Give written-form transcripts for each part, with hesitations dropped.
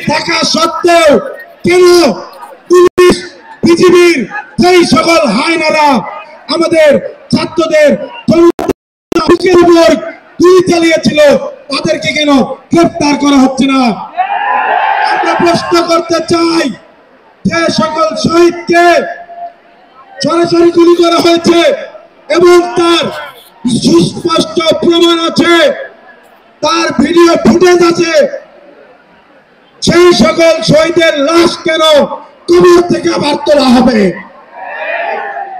থাকা সত্ত্বেও কেন পুলিশ বিজিবির সেই সকল হায়নারা আমাদের ছাত্রদের বুকের উপর গুলি চালিয়েছিল তাদেরকে কেন গ্রেফতার করা হচ্ছে না? আমরা প্রশ্ন করতে চাই, যে সকল শহীদকে সরাসরি গুলি করা হয়েছে এবং তার সুস্পষ্ট প্রমাণ আছে, তার ভিডিও ফুটেজ আছে, সেই সকল শহীদের লাশ কেন কবর থেকে আবার তোলা হবে?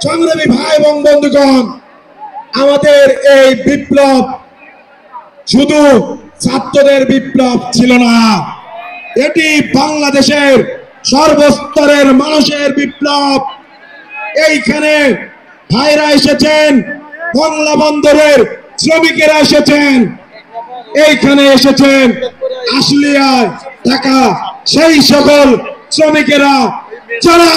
সংগ্রামী ভাই এবং বন্ধুগণ, আমাদের এই বিপ্লব শুধু ছাত্রদের বিপ্লব ছিল না, এটি বাংলাদেশের সর্বস্তরের মানুষের বিপ্লব। এইখানে ভাইরা এসেছেন, বাংলা বন্দরের শ্রমিকেরা এসেছেন, এইখানে এসেছেন আশুলিয়ায় থাকা সেই সকল শ্রমিকেরা যারা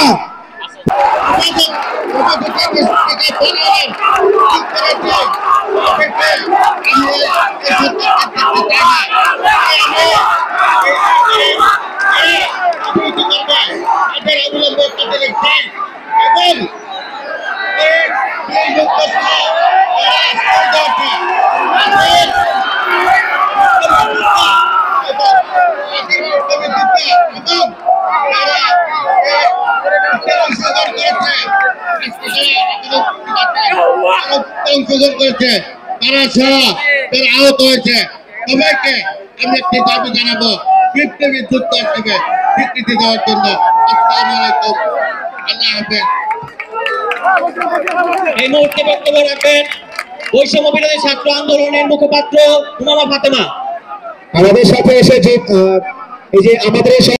সংশোধন করেছে, তারা ছাড়া তারা আহত হয়েছে, সবাইকে আমি একটি দাবি জানাবো, পৃথিবীর যুদ্ধ হিসেবে স্বীকৃতি দেওয়ার জন্য। আসসালামু আলাইকুম, আল্লাহ হাফেজ। এই মুহূর্তে বক্তব্য রাখবেন বৈষম্য বিরোধী ছাত্র আন্দোলনের মুখপাত্র উমামা ফাতেমা। আমাদের সাথে এসে যে এই যে আমাদের